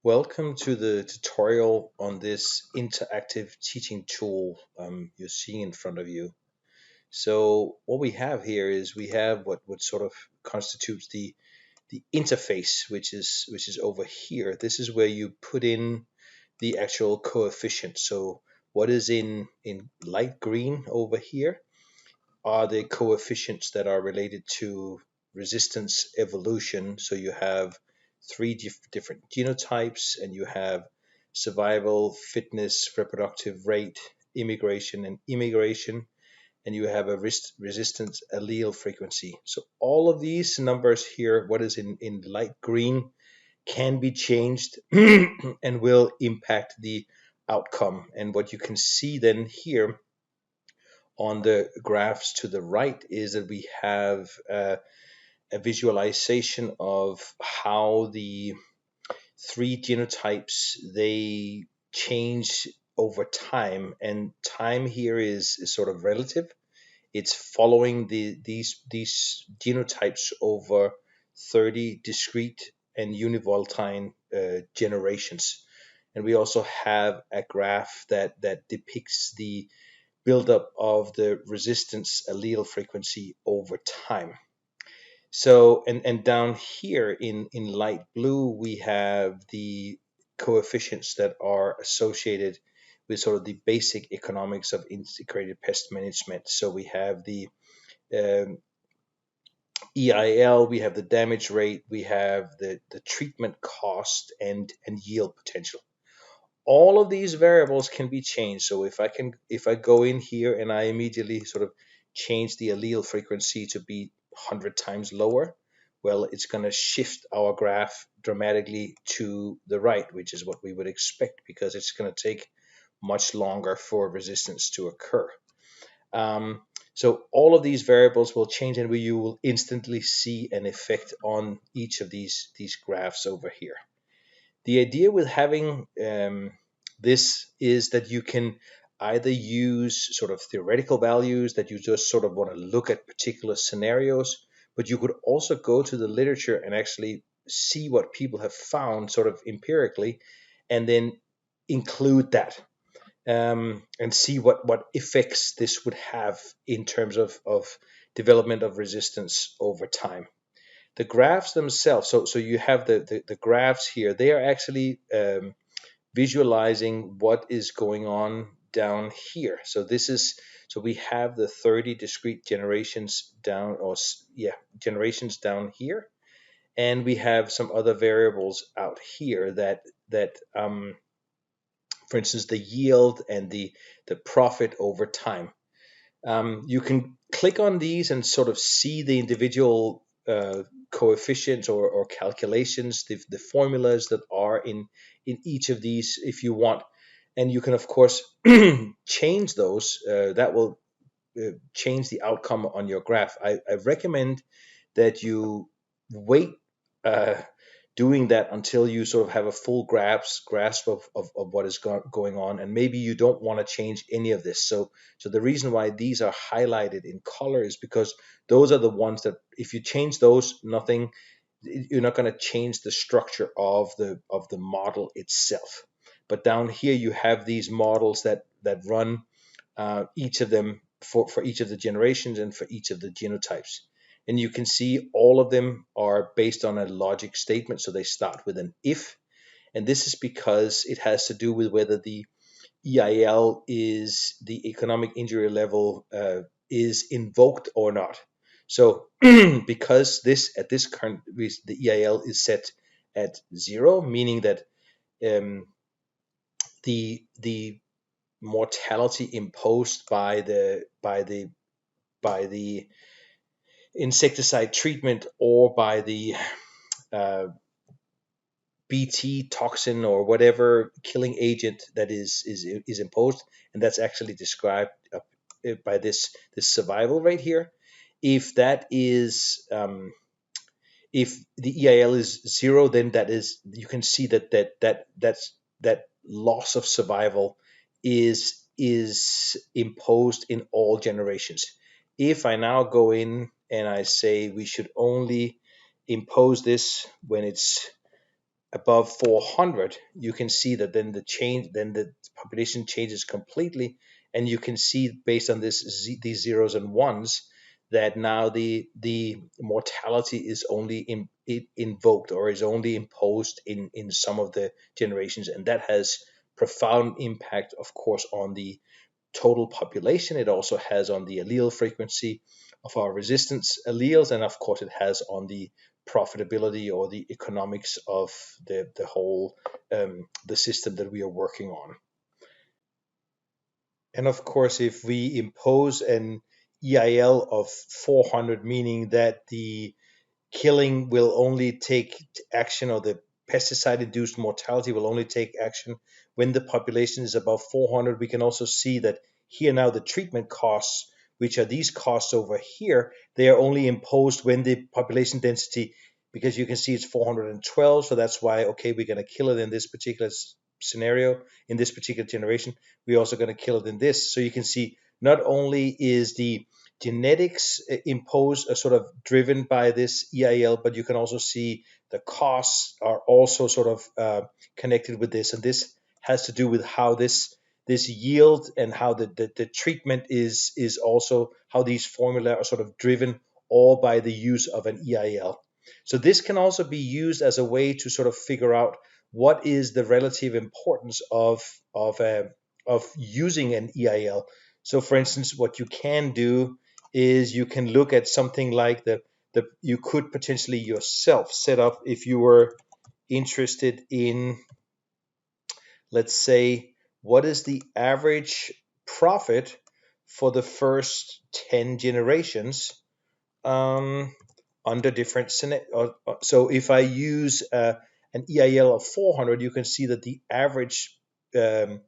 Welcome to the tutorial on this interactive teaching tool you're seeing in front of you. So what we have here is we have what sort of constitutes the interface, which is over here. This is where you put in the actual coefficient. So what is in light green over here are the coefficients that are related to resistance evolution. So you have three different genotypes, and you have survival, fitness, reproductive rate, immigration, and immigration, and you have a resistance allele frequency. So all of these numbers here, what is in light green, can be changed and will impact the outcome. And what you can see then here on the graphs to the right is that we have a visualization of how the three genotypes they change over time, and time here is sort of relative. It's following these genotypes over 30 discrete and univoltine generations. And we also have a graph that depicts the buildup of the resistance allele frequency over time. So, and down here in light blue, we have the coefficients that are associated with sort of the basic economics of integrated pest management. So we have the um, EIL, we have the damage rate, we have the treatment cost, and yield potential. All of these variables can be changed. So if I go in here and I immediately sort of change the allele frequency to be 100 times lower, well, it's going to shift our graph dramatically to the right, which is what we would expect, because it's going to take much longer for resistance to occur. Um, so all of these variables will change, and you will instantly see an effect on each of these graphs over here. The idea with having this is that you can either use sort of theoretical values that you just sort of want to look at particular scenarios, but you could also go to the literature and actually see what people have found sort of empirically, and then include that, and see what effects this would have in terms of development of resistance over time. The graphs themselves, so you have the graphs here, they are actually visualizing what is going on down here. So we have the 30 discrete generations down, generations down here, and we have some other variables out here that for instance, the yield and the profit over time. You can click on these and sort of see the individual coefficients or calculations, the formulas that are in each of these if you want. And you can, of course, change those. That will change the outcome on your graph. I recommend that you wait uh, doing that until you sort of have a full grasp of what is going on, and maybe you don't want to change any of this. So the reason why these are highlighted in color is because those are the ones that if you change those, nothing, you're not going to change the structure of the model itself. But down here you have these models that run each of them for each of the generations and for each of the genotypes. And you can see all of them are based on a logic statement. So they start with an if. And this is because it has to do with whether the EIL is the economic injury level is invoked or not. So because this at this current the EIL is set at 0, meaning that the mortality imposed by the insecticide treatment or by the uh, BT toxin or whatever killing agent that is imposed, and that's actually described by this survival rate here. If that is if the EIL is 0, then that is, you can see that loss of survival is imposed in all generations. If I now go in and I say we should only impose this when it's above 400, you can see that then the population changes completely, and you can see based on these zeros and ones that now the mortality is only invoked or is only imposed in some of the generations, and that has profound impact, of course, on the total population. It also has on the allele frequency of our resistance alleles, and of course, it has on the profitability or the economics of the whole the system that we are working on. And of course, if we impose an EIL of 400, meaning that the killing will only take action, or the pesticide induced mortality will only take action when the population is above 400. We can also see that here now the treatment costs, which are these costs over here, they are only imposed when the population density, because you can see it's 412, so that's why, okay, we're going to kill it in this particular scenario, in this particular generation. We're also going to kill it in this. So you can see not only is the genetics imposed are sort of driven by this EIL, but you can also see the costs are also sort of connected with this, and this has to do with how this yield and how the treatment is also how these formula are sort of driven all by the use of an EIL. So this can also be used as a way to sort of figure out what is the relative importance of using an EIL. So, for instance, what you can do is you can look at something like the you could potentially yourself set up if you were interested in, let's say, what is the average profit for the first 10 generations um, under different scenarios. So if I use an EIL of 400, you can see that the average um,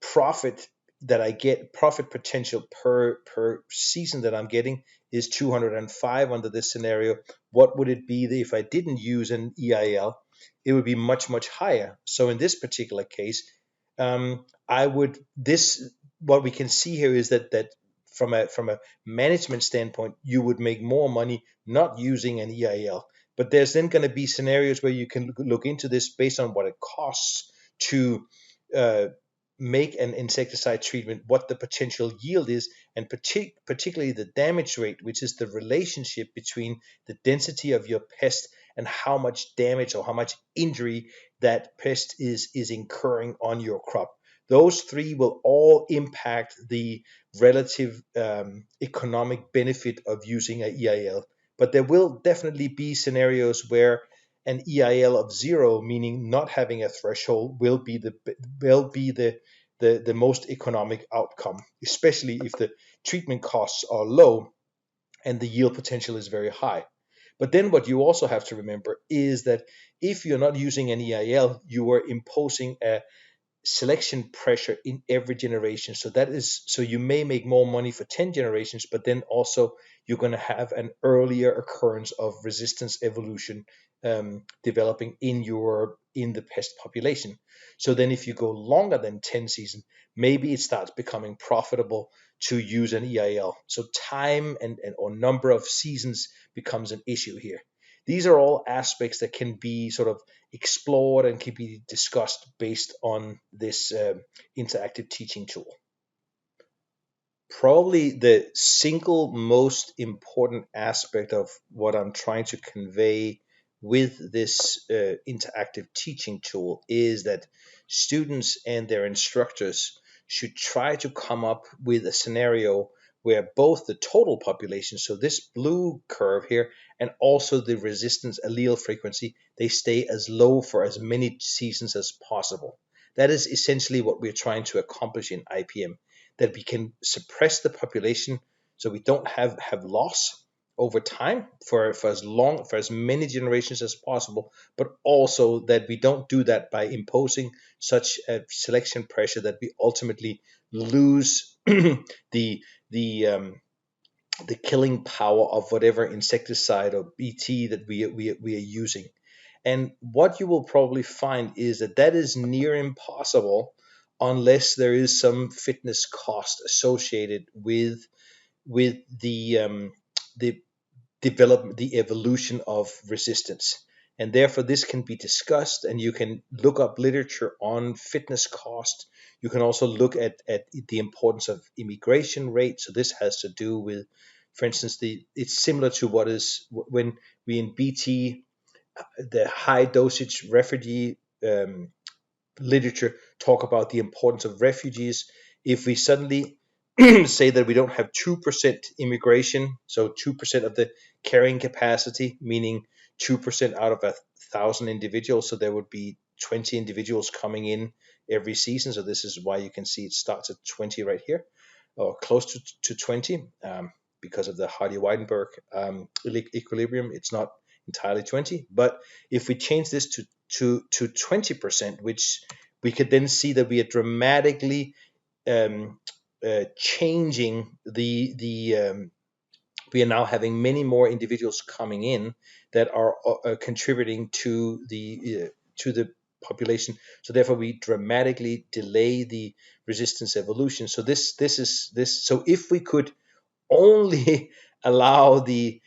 profit that I get, profit potential per season that I'm getting, is 205 under this scenario. What would it be if I didn't use an EIL? It would be much higher. So in this particular case, I would this what we can see here is that from a management standpoint, you would make more money not using an EIL. But there's then going to be scenarios where you can look into this based on what it costs to uh, make an insecticide treatment, what the potential yield is, and particularly the damage rate, which is the relationship between the density of your pest and how much damage or how much injury that pest is incurring on your crop. Those three will all impact the relative economic benefit of using a EIL. But there will definitely be scenarios where an EIL of zero, meaning not having a threshold, will be the most economic outcome, especially if the treatment costs are low and the yield potential is very high. But then what you also have to remember is that if you're not using an EIL, you are imposing a selection pressure in every generation. So you may make more money for 10 generations, but then also you're going to have an earlier occurrence of resistance evolution developing in the pest population. So then if you go longer than 10 seasons, maybe it starts becoming profitable to use an EIL. So time and or number of seasons becomes an issue here. These are all aspects that can be sort of explored and can be discussed based on this interactive teaching tool. Probably the single most important aspect of what I'm trying to convey with this interactive teaching tool is that students and their instructors should try to come up with a scenario where both the total population, so this blue curve here, and also the resistance allele frequency, they stay as low for as many seasons as possible. That is essentially what we're trying to accomplish in IPM, that we can suppress the population so we don't have loss over time for as many generations as possible, but also that we don't do that by imposing such a selection pressure that we ultimately lose the the killing power of whatever insecticide or BT that we are using. And what you will probably find is that is near impossible unless there is some fitness cost associated with the evolution of resistance. And therefore this can be discussed, and you can look up literature on fitness cost. You can also look at the importance of immigration rate. So this has to do with, for instance, it's similar to what is when we in BT, the high dosage refugee literature talk about the importance of refugees. If we suddenly say that we don't have 2% immigration, so 2% of the carrying capacity, meaning 2% out of 1,000 individuals, so there would be 20 individuals coming in every season. So this is why you can see it starts at 20 right here, or close to 20, because of the Hardy-Weidenberg equilibrium. It's not entirely 20, but if we change this to 20%, which we could then see that we are dramatically changing we are now having many more individuals coming in that are contributing to the population. So therefore, we dramatically delay the resistance evolution. So So if we could only allow the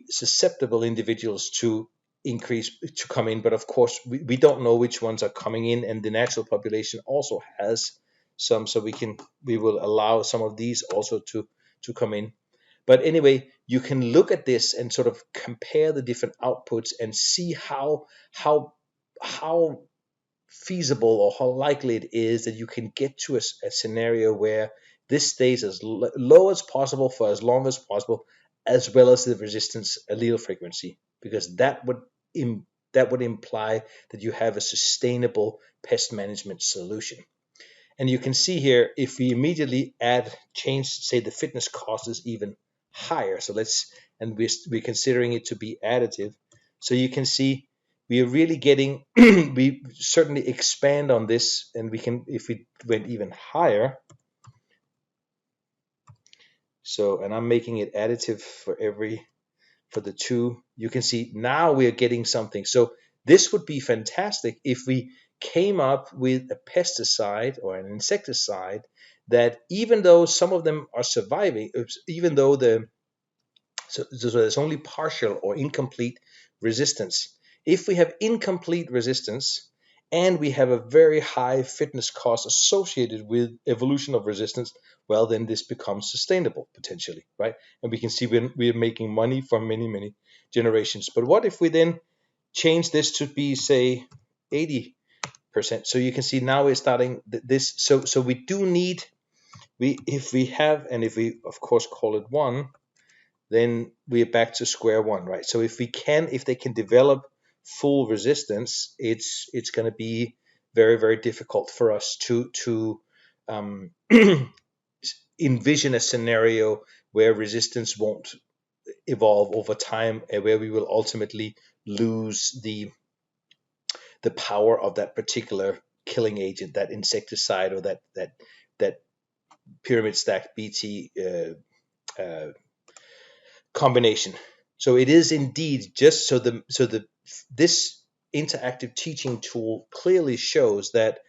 susceptible individuals to come in, but of course we don't know which ones are coming in, and the natural population also has some, so we will allow some of these also to come in. But anyway, you can look at this and sort of compare the different outputs and see how feasible or how likely it is that you can get to a scenario where this stays as low as possible for as long as possible, as well as the resistance allele frequency, because that would imply that you have a sustainable pest management solution. And you can see here, if we immediately change, say the fitness cost is even higher. So we're considering it to be additive. So you can see we are really getting, we certainly expand on this, and if we went even higher. So, and I'm making it additive for the two, you can see now we are getting something. So this would be fantastic if we came up with a pesticide or an insecticide that, even though some of them are surviving, even though so there's only partial or incomplete resistance. If we have incomplete resistance and we have a very high fitness cost associated with evolution of resistance, well, then this becomes sustainable potentially, right? And we can see we're making money for many, many generations. But what if we then change this to be, say, 80%? So you can see now we're starting this. So we do need, if we of course call it 1, then we're back to square one, right? So if they can develop full resistance, it's going to be very, very difficult for us to envision a scenario where resistance won't evolve over time, and where we will ultimately lose the power of that particular killing agent, that insecticide, or that pyramid stack BT combination. So it is indeed just this interactive teaching tool clearly shows that,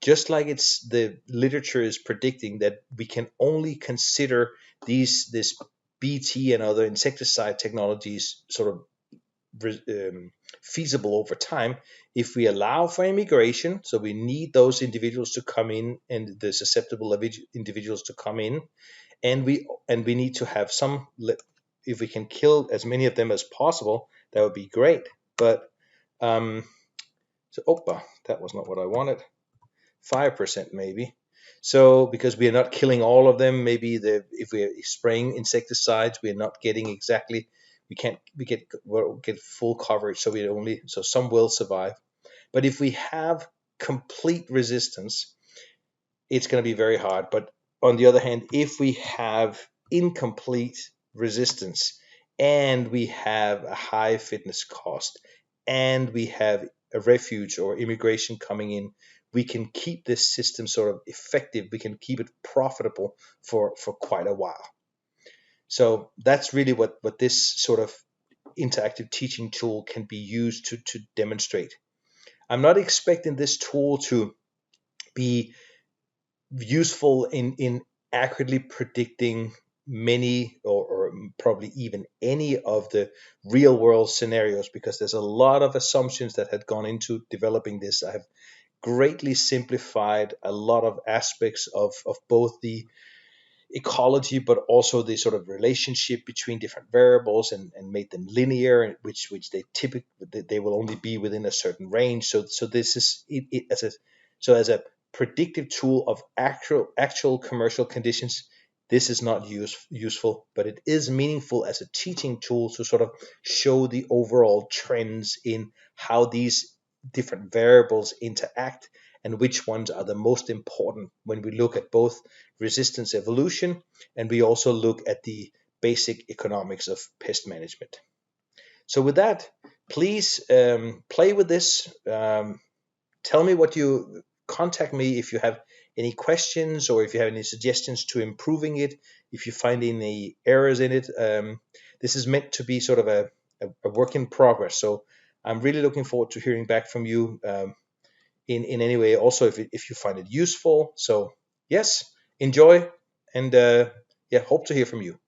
just like the literature is predicting that we can only consider this BT and other insecticide technologies sort of feasible over time, if we allow for immigration. So we need those individuals to come in, and the susceptible individuals to come in, and we need to have some. If we can kill as many of them as possible, that would be great. But that was not what I wanted. 5% maybe. So because we are not killing all of them, maybe if we are spraying insecticides, we are not getting exactly. We get full coverage. So some will survive. But if we have complete resistance, it's going to be very hard. But on the other hand, if we have incomplete resistance, and we have a high fitness cost, and we have a refuge or immigration coming in, we can keep this system sort of effective. We can keep it profitable for quite a while. So that's really what this sort of interactive teaching tool can be used to demonstrate. I'm not expecting this tool to be useful in accurately predicting many or probably even any of the real world scenarios, because there's a lot of assumptions that had gone into developing this. I have greatly simplified a lot of aspects of both the ecology, but also the sort of relationship between different variables, and made them linear, which they typically they will only be within a certain range. So this is it as a predictive tool of actual commercial conditions. This is not useful, but it is meaningful as a teaching tool to sort of show the overall trends in how these different variables interact, and which ones are the most important when we look at both resistance evolution, and we also look at the basic economics of pest management. So with that, please play with this. Tell me what you contact me if you have any questions, or if you have any suggestions to improving it, if you find any errors in it. This is meant to be sort of a work in progress. So I'm really looking forward to hearing back from you in any way. Also, if you find it useful. So yes, enjoy, and yeah, hope to hear from you.